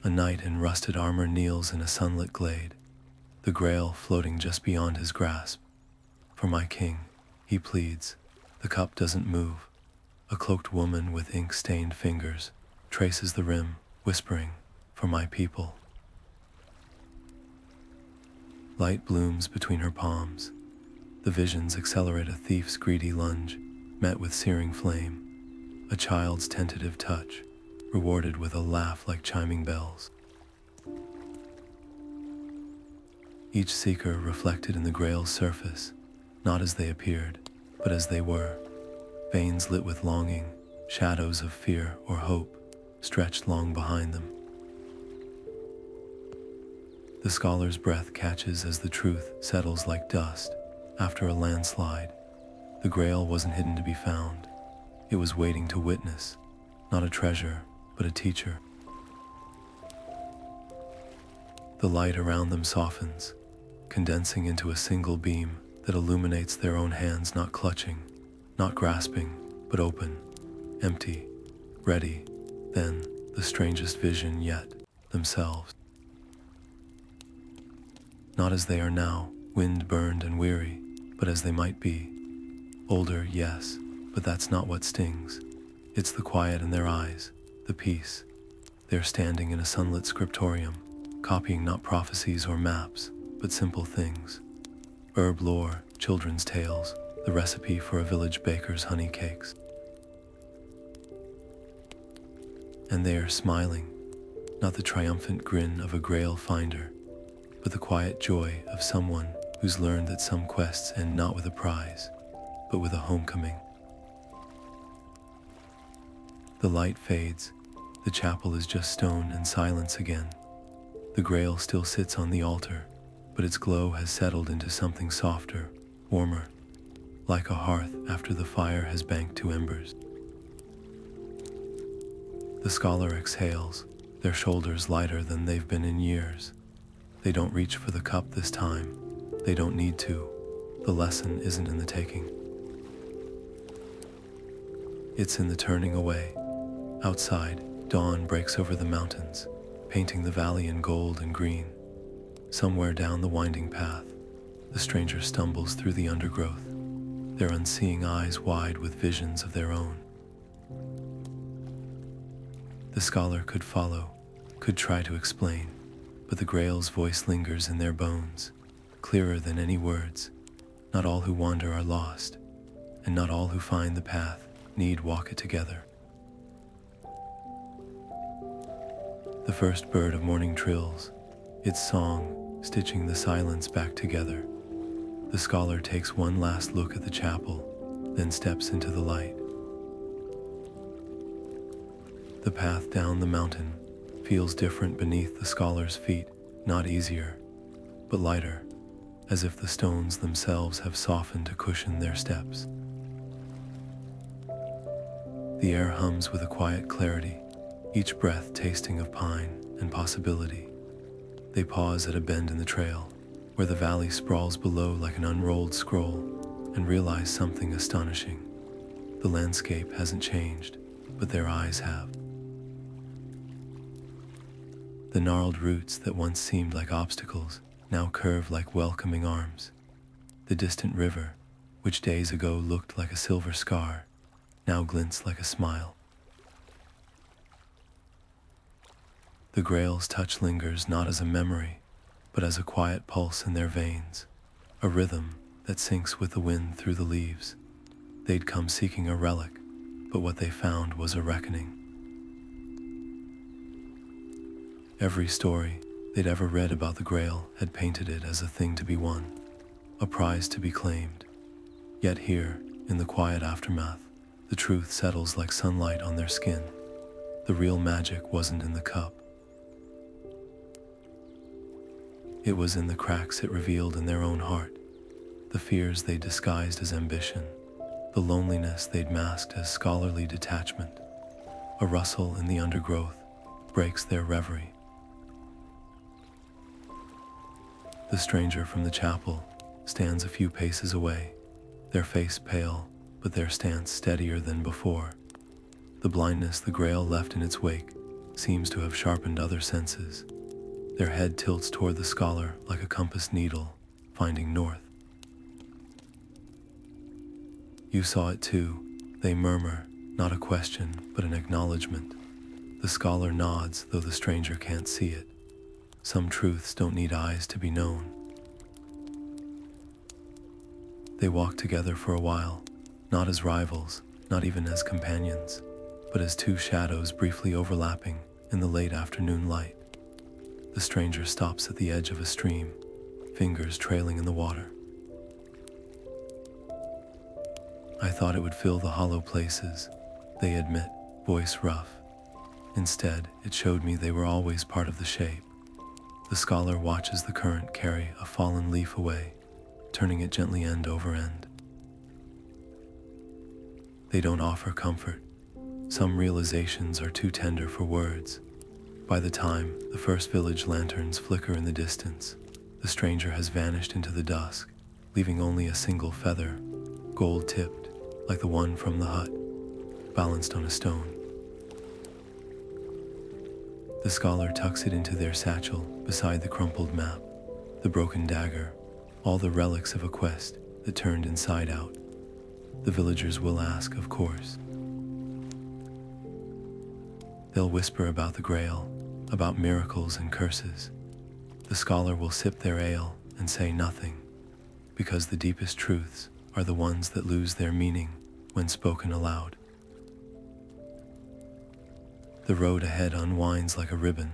A knight in rusted armor kneels in a sunlit glade, the Grail floating just beyond his grasp. For my king, he pleads. The cup doesn't move. A cloaked woman with ink-stained fingers traces the rim, whispering, "For my people." Light blooms between her palms. The visions accelerate a thief's greedy lunge, met with searing flame. A child's tentative touch, rewarded with a laugh like chiming bells. each seeker reflected in the Grail's surface, not as they appeared, but as they were. Veins lit with longing, shadows of fear or hope stretched long behind them. The scholar's breath catches as the truth settles like dust after a landslide. The Grail wasn't hidden to be found. It was waiting to witness, not a treasure, but a teacher. The light around them softens, condensing into a single beam that illuminates their own hands, not clutching, not grasping, but open, empty, ready. Then, the strangest vision yet, themselves. Not as they are now, wind-burned and weary, but as they might be. Older, yes, but that's not what stings. It's the quiet in their eyes, the peace. They're standing in a sunlit scriptorium, copying not prophecies or maps, but simple things. Herb lore, children's tales, the recipe for a village baker's honey cakes. And they are smiling, not the triumphant grin of a Grail finder, but the quiet joy of someone who's learned that some quests end not with a prize, but with a homecoming. The light fades, the chapel is just stone and silence again. The Grail still sits on the altar, but its glow has settled into something softer, warmer, like a hearth after the fire has banked to embers. The scholar exhales, their shoulders lighter than they've been in years. They don't reach for the cup this time. They don't need to. The lesson isn't in the taking. It's in the turning away. Outside, dawn breaks over the mountains, painting the valley in gold and green. Somewhere down the winding path, the stranger stumbles through the undergrowth, their unseeing eyes wide with visions of their own. The scholar could follow, could try to explain, but the Grail's voice lingers in their bones, clearer than any words. Not all who wander are lost, and not all who find the path need walk it together. The first bird of morning trills, its song stitching the silence back together. The scholar takes one last look at the chapel, then steps into the light. The path down the mountain feels different beneath the scholar's feet, not easier, but lighter, as if the stones themselves have softened to cushion their steps. The air hums with a quiet clarity, each breath tasting of pine and possibility. They pause at a bend in the trail, where the valley sprawls below like an unrolled scroll, and realize something astonishing. The landscape hasn't changed, but their eyes have. The gnarled roots that once seemed like obstacles now curve like welcoming arms. The distant river, which days ago looked like a silver scar, now glints like a smile. The Grail's touch lingers not as a memory, but as a quiet pulse in their veins, a rhythm that syncs with the wind through the leaves. They'd come seeking a relic, but what they found was a reckoning. Every story they'd ever read about the Grail had painted it as a thing to be won, a prize to be claimed. Yet here, in the quiet aftermath, the truth settles like sunlight on their skin. The real magic wasn't in the cup. It was in the cracks it revealed in their own heart, the fears they disguised as ambition, the loneliness they'd masked as scholarly detachment. A rustle in the undergrowth breaks their reverie. The stranger from the chapel stands a few paces away, their face pale, but their stance steadier than before. The blindness the Grail left in its wake seems to have sharpened other senses. Their head tilts toward the scholar like a compass needle, finding north. "You saw it too," they murmur, not a question, but an acknowledgement. The scholar nods, though the stranger can't see it. Some truths don't need eyes to be known. They walk together for a while, not as rivals, not even as companions, but as two shadows briefly overlapping in the late afternoon light. The stranger stops at the edge of a stream, fingers trailing in the water. I thought it would fill the hollow places, they admit, voice rough. Instead, it showed me they were always part of the shape. The scholar watches the current carry a fallen leaf away, turning it gently end over end. They don't offer comfort. Some realizations are too tender for words. By the time the first village lanterns flicker in the distance, the stranger has vanished into the dusk, leaving only a single feather, gold-tipped, like the one from the hut, balanced on a stone. The scholar tucks it into their satchel beside the crumpled map, the broken dagger, all the relics of a quest that turned inside out. The villagers will ask, of course. They'll whisper about the Grail, about miracles and curses. The scholar will sip their ale and say nothing, because the deepest truths are the ones that lose their meaning when spoken aloud. The road ahead unwinds like a ribbon,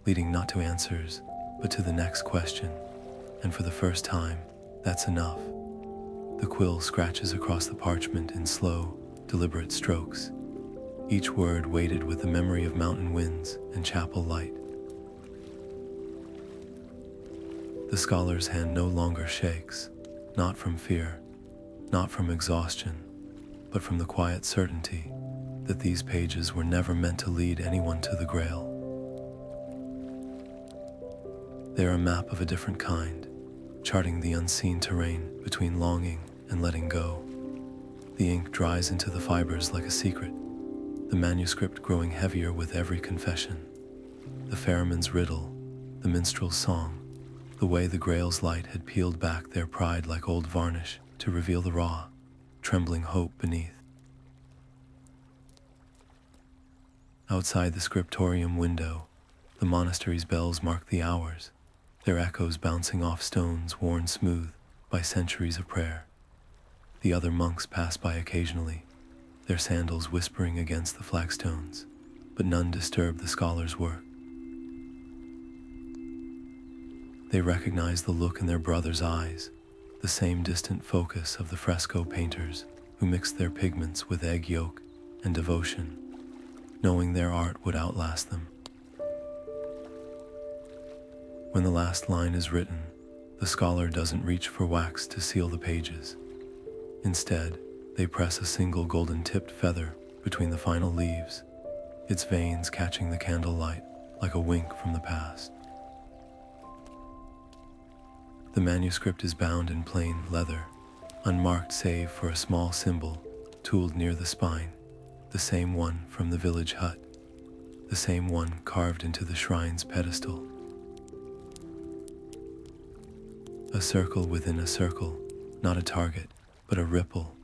leading not to answers, but to the next question, and for the first time, that's enough. The quill scratches across the parchment in slow, deliberate strokes, each word weighted with the memory of mountain winds and chapel light. The scholar's hand no longer shakes, not from fear, not from exhaustion, but from the quiet certainty that these pages were never meant to lead anyone to the Grail. They're a map of a different kind, charting the unseen terrain between longing and letting go. The ink dries into the fibers like a secret, the manuscript growing heavier with every confession. The ferryman's riddle, the minstrel's song, the way the Grail's light had peeled back their pride like old varnish to reveal the raw, trembling hope beneath. Outside the scriptorium window, the monastery's bells mark the hours, their echoes bouncing off stones worn smooth by centuries of prayer. The other monks pass by occasionally, their sandals whispering against the flagstones, but none disturb the scholar's work. They recognize the look in their brother's eyes, the same distant focus of the fresco painters who mixed their pigments with egg yolk and devotion, knowing their art would outlast them. When the last line is written, the scholar doesn't reach for wax to seal the pages. Instead, they press a single golden-tipped feather between the final leaves, its veins catching the candlelight like a wink from the past. The manuscript is bound in plain leather, unmarked save for a small symbol tooled near the spine, the same one from the village hut, the same one carved into the shrine's pedestal. A circle within a circle, not a target, but a ripple.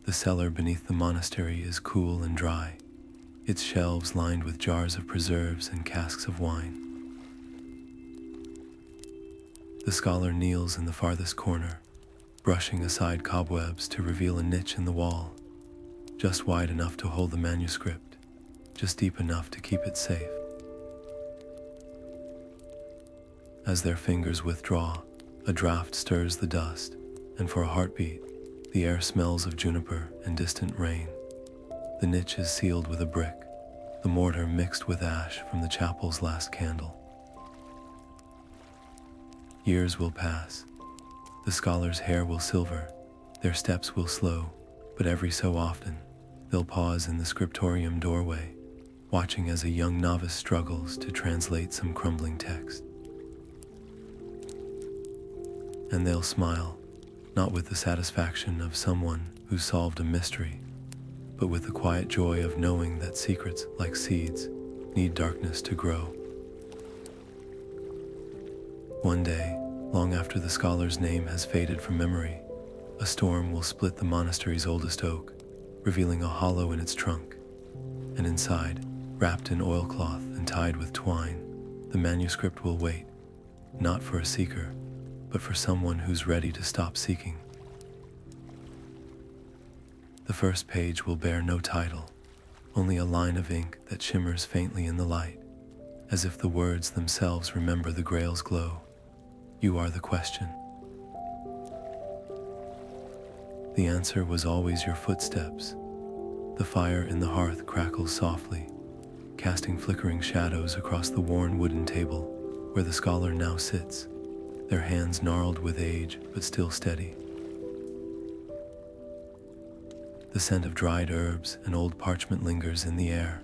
The cellar beneath the monastery is cool and dry, its shelves lined with jars of preserves and casks of wine. The scholar kneels in the farthest corner, brushing aside cobwebs to reveal a niche in the wall, just wide enough to hold the manuscript, just deep enough to keep it safe. As their fingers withdraw, a draft stirs the dust, and for a heartbeat, the air smells of juniper and distant rain. The niche is sealed with a brick, the mortar mixed with ash from the chapel's last candle. Years will pass. The scholar's hair will silver, their steps will slow, but every so often, they'll pause in the scriptorium doorway, watching as a young novice struggles to translate some crumbling text. And they'll smile, not with the satisfaction of someone who solved a mystery, but with the quiet joy of knowing that secrets, like seeds, need darkness to grow. One day, long after the scholar's name has faded from memory, a storm will split the monastery's oldest oak, revealing a hollow in its trunk, and inside, wrapped in oilcloth and tied with twine, the manuscript will wait, not for a seeker, but for someone who's ready to stop seeking. The first page will bear no title, only a line of ink that shimmers faintly in the light, as if the words themselves remember the Grail's glow. You are the question. The answer was always your footsteps. The fire in the hearth crackles softly, casting flickering shadows across the worn wooden table where the scholar now sits, their hands gnarled with age but still steady. The scent of dried herbs and old parchment lingers in the air,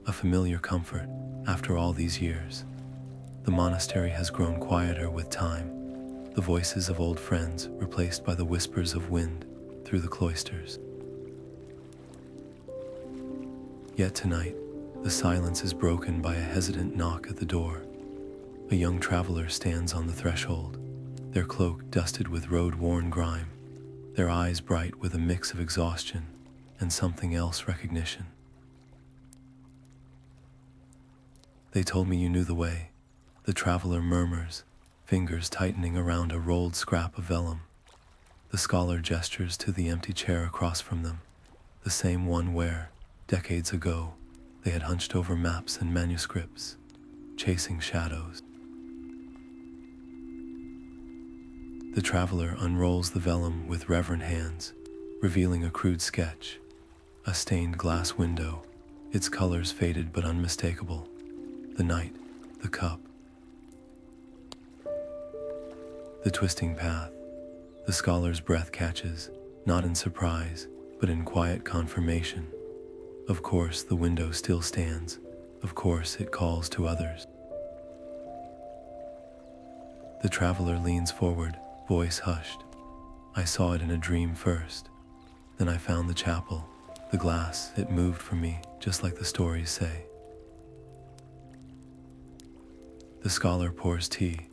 a familiar comfort after all these years. The monastery has grown quieter with time, the voices of old friends replaced by the whispers of wind through the cloisters. Yet tonight, the silence is broken by a hesitant knock at the door. A young traveler stands on the threshold, their cloak dusted with road-worn grime, their eyes bright with a mix of exhaustion and something else recognition. They told me you knew the way, the traveler murmurs, fingers tightening around a rolled scrap of vellum. The scholar gestures to the empty chair across from them, the same one where, decades ago, they had hunched over maps and manuscripts, chasing shadows. The traveler unrolls the vellum with reverent hands, revealing a crude sketch, a stained glass window, its colors faded but unmistakable, the night, the cup, the twisting path. The scholar's breath catches, not in surprise, but in quiet confirmation. Of course, the window still stands. Of course, it calls to others. The traveler leans forward, voice hushed. I saw it in a dream first. Then I found the chapel, the glass, it moved for me, just like the stories say. The scholar pours tea,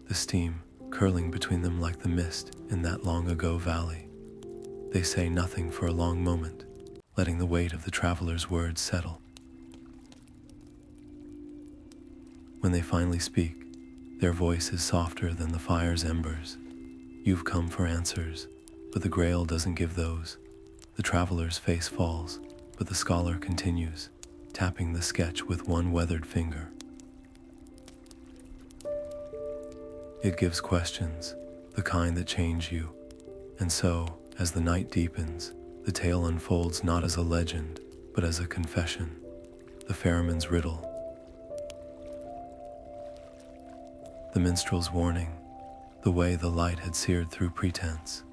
the steam curling between them like the mist in that long-ago valley. They say nothing for a long moment, letting the weight of the traveler's words settle. When they finally speak, their voice is softer than the fire's embers. You've come for answers, but the Grail doesn't give those. The traveler's face falls, but the scholar continues, tapping the sketch with one weathered finger. It gives questions, the kind that change you. And so, as the night deepens, the tale unfolds not as a legend, but as a confession. The ferryman's riddle. The minstrel's warning, the way the light had seared through pretense,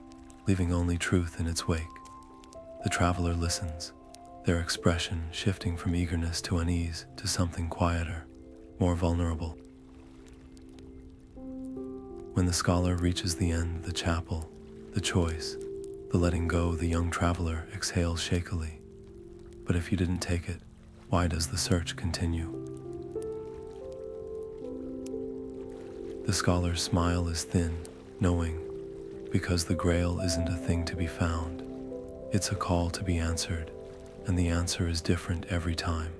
leaving only truth in its wake. The traveler listens, their expression shifting from eagerness to unease to something quieter, more vulnerable. When the scholar reaches the end, the chapel, the choice, the letting go, the young traveler exhales shakily. But if you didn't take it, why does the search continue? The scholar's smile is thin, knowing, because the Grail isn't a thing to be found. It's a call to be answered, and the answer is different every time.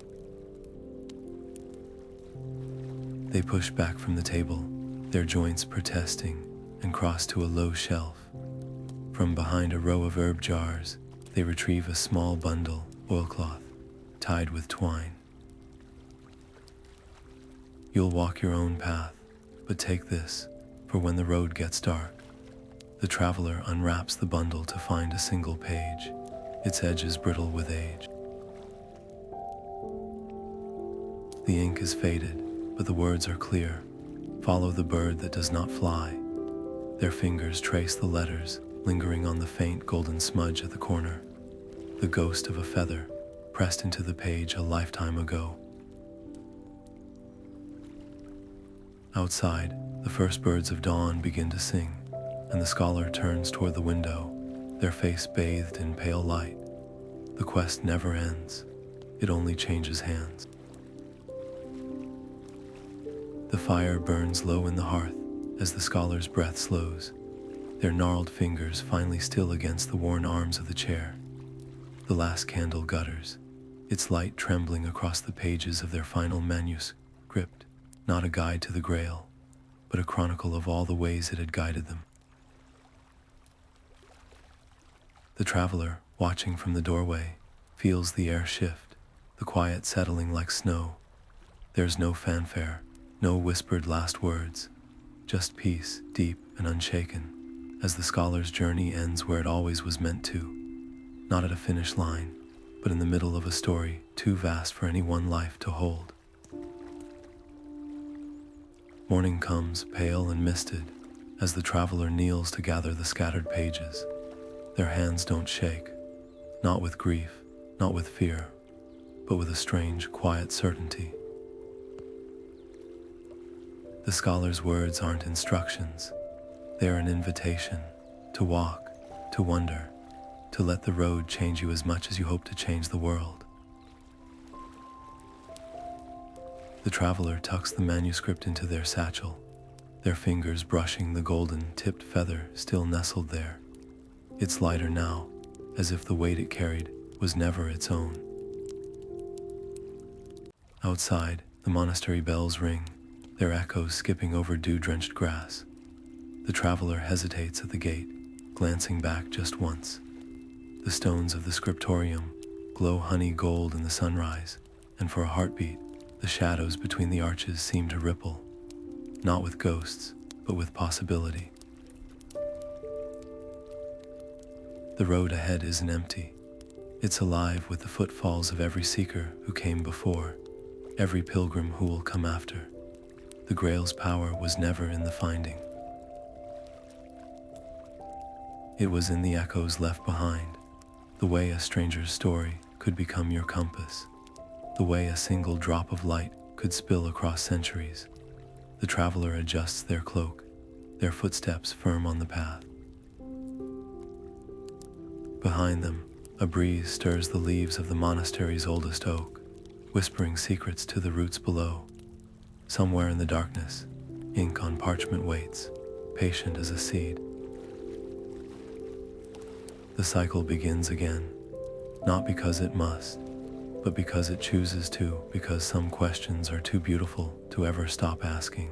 They push back from the table, their joints protesting, and cross to a low shelf. From behind a row of herb jars, they retrieve a small bundle, oilcloth, tied with twine. You'll walk your own path, but take this, for when the road gets dark. The traveler unwraps the bundle to find a single page, its edges brittle with age. The ink is faded, but the words are clear. Follow the bird that does not fly. Their fingers trace the letters, lingering on the faint golden smudge at the corner. The ghost of a feather, pressed into the page a lifetime ago. Outside, the first birds of dawn begin to sing, and the scholar turns toward the window, their face bathed in pale light. The quest never ends, it only changes hands. The fire burns low in the hearth as the scholar's breath slows, their gnarled fingers finally still against the worn arms of the chair. The last candle gutters, its light trembling across the pages of their final manuscript, not a guide to the Grail, but a chronicle of all the ways it had guided them. The traveler, watching from the doorway, feels the air shift, the quiet settling like snow. There's no fanfare, no whispered last words, just peace, deep and unshaken, as the scholar's journey ends where it always was meant to, not at a finish line, but in the middle of a story too vast for any one life to hold. Morning comes, pale and misted, as the traveler kneels to gather the scattered pages. Their hands don't shake, not with grief, not with fear, but with a strange, quiet certainty. The scholar's words aren't instructions. They are an invitation to walk, to wonder, to let the road change you as much as you hope to change the world. The traveler tucks the manuscript into their satchel, their fingers brushing the golden-tipped feather still nestled there. It's lighter now, as if the weight it carried was never its own. Outside, the monastery bells ring, their echoes skipping over dew-drenched grass. The traveler hesitates at the gate, glancing back just once. The stones of the scriptorium glow honey gold in the sunrise, and for a heartbeat, the shadows between the arches seem to ripple, not with ghosts, but with possibility. The road ahead isn't empty. It's alive with the footfalls of every seeker who came before, every pilgrim who will come after. The Grail's power was never in the finding. It was in the echoes left behind, the way a stranger's story could become your compass, the way a single drop of light could spill across centuries. The traveler adjusts their cloak, their footsteps firm on the path. Behind them, a breeze stirs the leaves of the monastery's oldest oak, whispering secrets to the roots below. Somewhere in the darkness, ink on parchment waits, patient as a seed. The cycle begins again, not because it must, but because it chooses to, because some questions are too beautiful to ever stop asking.